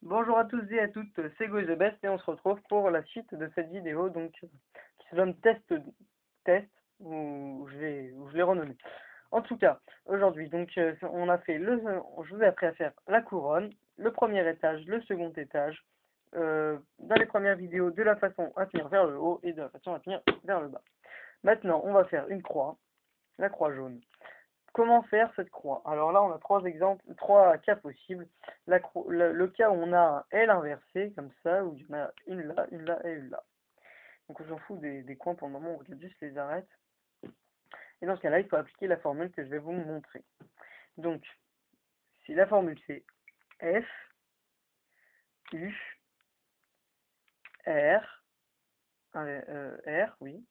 Bonjour à tous et à toutes, c'est GoTheBest et on se retrouve pour la suite de cette vidéo qui se nomme test ou je l'ai renommé. En tout cas, aujourd'hui on a fait je vous ai appris à faire la couronne, le premier étage, le second étage, dans les premières vidéos de la façon à tenir vers le haut et de la façon à tenir vers le bas. Maintenant, on va faire une croix, la croix jaune. Comment faire cette croix? Alors là, on a trois exemples, trois cas possibles. Le cas où on a un L inversé, comme ça, où il y en a une là et une là. Donc on s'en fout des coins pour le moment, on regarde juste les arêtes. Et dans ce cas-là, il faut appliquer la formule que je vais vous montrer. Donc, si la formule c'est F, U, R, R, oui,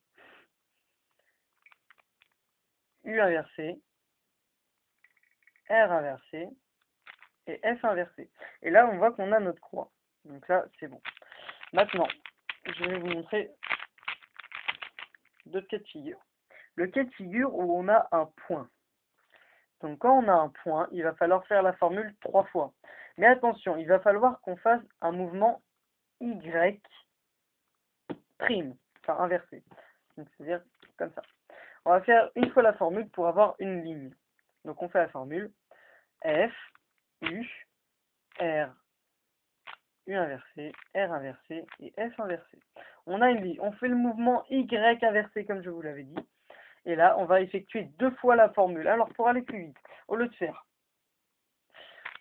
U inversé, R inversé et F inversé. Et là, on voit qu'on a notre croix. Donc ça, c'est bon. Maintenant, je vais vous montrer d'autres cas de figure. Le cas de figure où on a un point. Donc quand on a un point, il va falloir faire la formule 3 fois. Mais attention, il va falloir qu'on fasse un mouvement Y prime, enfin inversé. C'est-à-dire comme ça. On va faire une fois la formule pour avoir une ligne. Donc on fait la formule F, U, R, U inversé, R inversé et F inversé. On a une ligne. On fait le mouvement Y inversé comme je vous l'avais dit. Et là, on va effectuer 2 fois la formule. Alors, pour aller plus vite, au lieu de faire...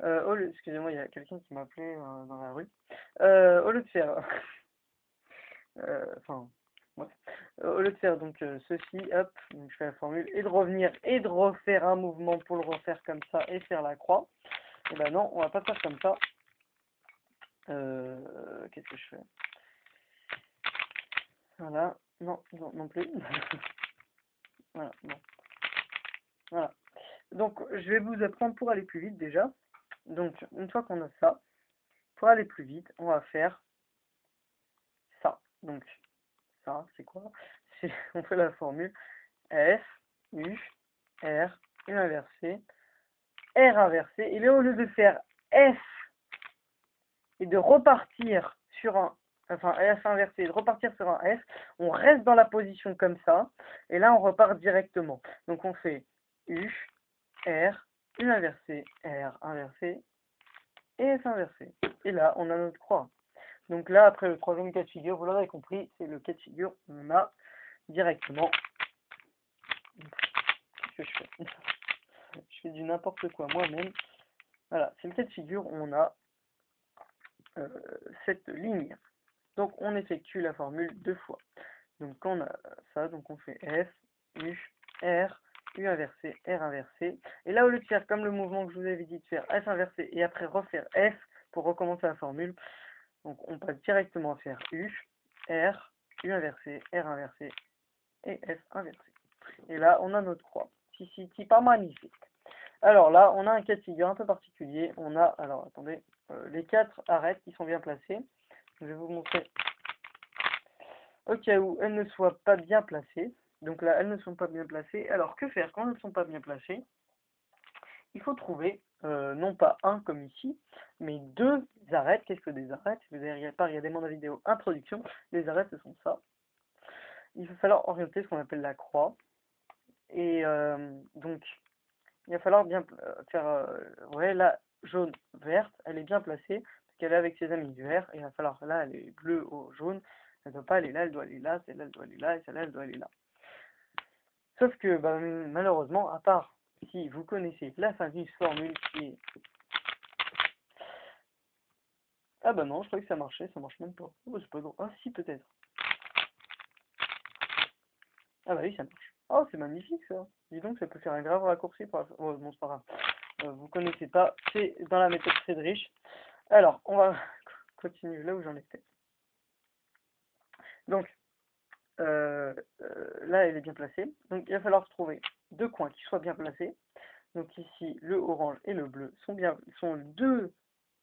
excusez-moi, il y a quelqu'un qui m'a appelé dans la rue. Au lieu de faire... Enfin, ouais. Au lieu de faire donc ceci, hop, donc je fais la formule, et de revenir et de refaire un mouvement pour le refaire comme ça et faire la croix. Et ben non, on va pas faire comme ça. Qu'est-ce que je fais? Voilà, non, non, non plus. Voilà, non. Voilà. Donc, je vais vous apprendre pour aller plus vite déjà. Donc, une fois qu'on a ça, pour aller plus vite, on va faire ça. Donc, ça, c'est quoi? On fait la formule F, U, R, U inversé, R inversé. Et là, au lieu de faire F et de repartir sur un, enfin F inversé et de repartir sur un F, on reste dans la position comme ça. Et là, on repart directement. Donc, on fait U, R, U inversé, R inversé et F inversé. Et là, on a notre croix. Donc là, après le troisième cas de figure, vous l'aurez compris, c'est le cas de figure où on a directement... Qu'est-ce que je fais? Je fais du n'importe quoi moi-même. Voilà, c'est le cas de figure où on a cette ligne. Donc on effectue la formule 2 fois. Donc quand on a ça, donc on fait F, U, R, U inversé, R inversé. Et là, au lieu de faire comme le mouvement que je vous avais dit de faire F inversé et après refaire F pour recommencer la formule, donc on passe directement à faire U, R, U inversé, R inversé et F inversé. Et là, on a notre croix. Si, pas magnifique. Alors là, on a un cas de figure un peu particulier. On a, alors attendez, les 4 arêtes qui sont bien placées. Je vais vous montrer au cas où elles ne soient pas bien placées. Donc là, elles ne sont pas bien placées. Alors que faire quand elles ne sont pas bien placées? Il faut trouver, non pas un comme ici, mais 2 arêtes. Qu'est-ce que des arêtes? Si vous avez pas regardé mon vidéo introduction, les arêtes ce sont ça. Il va falloir orienter ce qu'on appelle la croix. Et donc, il va falloir bien faire... ouais, la jaune, verte, elle est bien placée, parce qu'elle est avec ses amis du vert, et il va falloir, là, elle est bleue au jaune, elle ne doit pas aller là, elle doit aller là, celle-là, elle doit aller là, et celle-là, elle doit aller là. Sauf que, bah, malheureusement, à part si vous connaissez la fameuse formule qui est... Ah bah non, je croyais que ça marchait, ça marche même pas. Oh, c'est pas drôle. Ah si, peut-être. Ah bah oui, ça marche. Oh, c'est magnifique ça. Dis donc, ça peut faire un grave raccourci pour la... Oh, bon, c'est pas grave. Vous connaissez pas, c'est dans la méthode Friedrich. Alors, on va continuer là où j'en étais. Donc, là, elle est bien placée. Donc, il va falloir trouver 2 coins qui soient bien placés. Donc ici, le orange et le bleu sont 2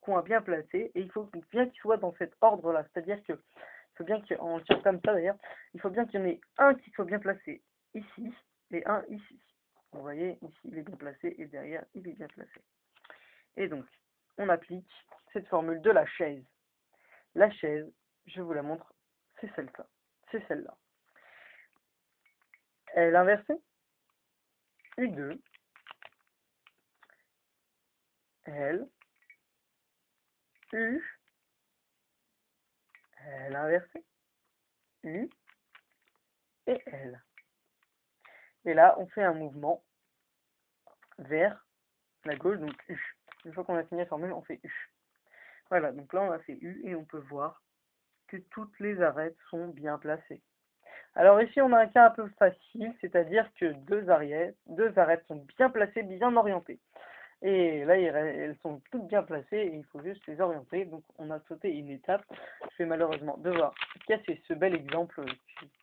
coins bien placés. Et il faut bien qu'ils soient dans cet ordre-là. C'est-à-dire que, il faut bien qu'on le tire comme ça d'ailleurs, il faut bien qu'il y en ait un qui soit bien placé ici et un ici. Vous voyez, ici, il est bien placé et derrière, il est bien placé. Et donc, on applique cette formule de la chaise. La chaise, je vous la montre, c'est celle-là. C'est celle-là. L inversée, U2, L, U, L inversée, U et L. Et là, on fait un mouvement vers la gauche, donc U. Une fois qu'on a fini la formule, on fait U. Voilà, donc là, on a fait U et on peut voir que toutes les arêtes sont bien placées. Alors ici, on a un cas un peu facile, c'est-à-dire que deux arêtes sont bien placées, bien orientées. Et là, elles sont toutes bien placées et il faut juste les orienter. Donc, on a sauté une étape. Je vais malheureusement devoir casser ce bel exemple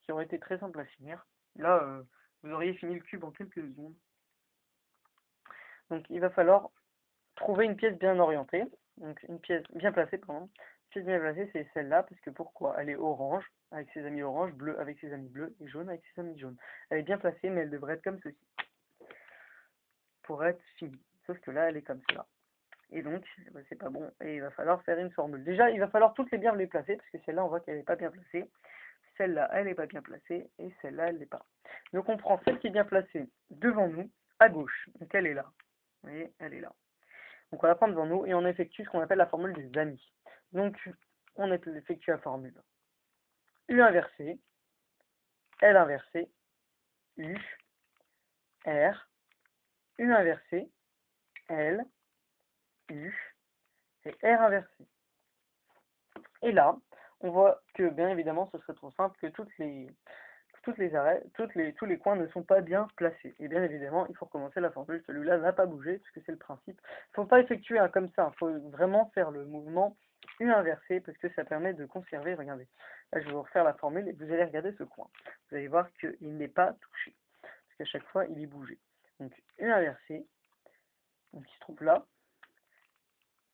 qui aurait été très simple à finir. Là, vous auriez fini le cube en quelques secondes. Donc, il va falloir trouver une pièce bien orientée. Donc, une pièce bien placée, pardon. Une pièce bien placée, c'est celle-là, parce que pourquoi? Elle est orange avec ses amis orange, bleu avec ses amis bleus et jaune avec ses amis jaunes. Elle est bien placée, mais elle devrait être comme ceci pour être finie. Sauf que là, elle est comme cela. Et donc, c'est pas bon. Et il va falloir faire une formule. Déjà, il va falloir toutes les bien les placer, parce que celle-là, on voit qu'elle n'est pas bien placée. Celle-là, elle n'est pas bien placée. Et celle-là, elle n'est pas. Donc, on prend celle qui est bien placée devant nous, à gauche. Donc, elle est là. Vous voyez, elle est là. Donc, on la prend devant nous et on effectue ce qu'on appelle la formule des amis. Donc, on effectue la formule. U inversé, L inversé, U, R, U inversé, L, U et R inversé. Et là, on voit que bien évidemment ce serait trop simple que tous les coins ne sont pas bien placés. Et bien évidemment, il faut recommencer la formule, celui-là n'a pas bougé, puisque c'est le principe. Il ne faut pas effectuer un comme ça, il faut vraiment faire le mouvement U inversé, parce que ça permet de conserver, regardez. Là, je vais vous refaire la formule et vous allez regarder ce coin. Vous allez voir qu'il n'est pas touché, parce qu'à chaque fois, il est bougé. Donc U inversé, donc il se trouve là,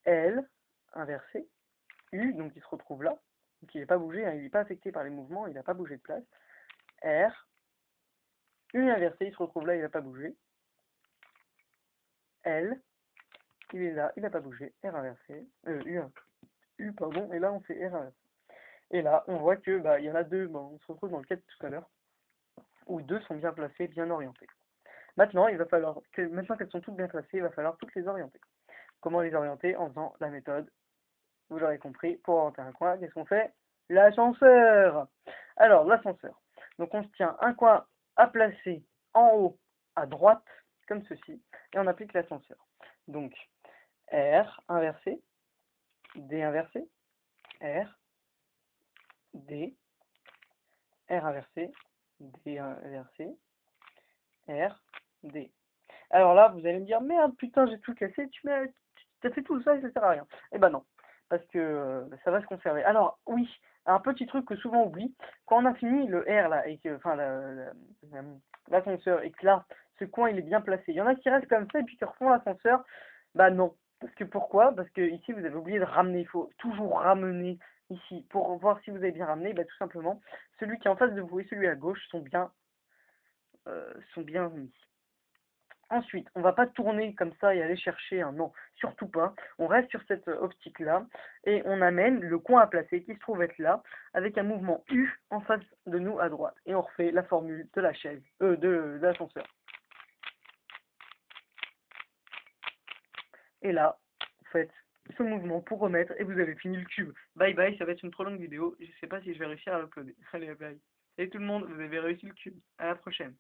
L inversé, U, donc il se retrouve là, donc il n'est pas bougé, hein, il n'est pas affecté par les mouvements, il n'a pas bougé de place. R, U inversé, il se retrouve là, il n'a pas bougé. L, il est là, il n'a pas bougé. R inversé, U, pardon, et là on fait R inversé. Et là, on voit que il y en a deux, on se retrouve dans le cas de tout à l'heure, où deux sont bien placés, bien orientés. Maintenant, maintenant qu'elles sont toutes bien placées, il va falloir toutes les orienter. Comment les orienter? En faisant la méthode, vous l'aurez compris, pour orienter un coin, qu'est-ce qu'on fait? L'ascenseur. Alors, l'ascenseur. Donc, on se tient un coin à placer en haut à droite, comme ceci, et on applique l'ascenseur. Donc, R inversé, D inversé, R, D, R inversé, D inversé, R, D. Alors là, vous allez me dire, merde, putain, j'ai tout cassé, tu as fait tout ça et ça sert à rien. Eh ben non, parce que ça va se conserver. Alors, oui, un petit truc que souvent on oublie, quand on a fini le R là, et que, enfin, l'ascenseur, et que là, ce coin il est bien placé, il y en a qui restent comme ça et puis qui refont l'ascenseur, bah non. Parce que pourquoi? Parce que ici, vous avez oublié de ramener, il faut toujours ramener ici, pour voir si vous avez bien ramené, bah tout simplement, celui qui est en face de vous et celui à gauche sont bien mis. Ensuite, on va pas tourner comme ça et aller chercher un non, surtout pas. On reste sur cette optique-là et on amène le coin à placer qui se trouve être là avec un mouvement U en face de nous à droite. Et on refait la formule de la chaise, de l'ascenseur. Et là, vous faites ce mouvement pour remettre et vous avez fini le cube. Bye bye, ça va être une trop longue vidéo. Je sais pas si je vais réussir à l'uploader. Allez, bye. Salut tout le monde, vous avez réussi le cube. À la prochaine.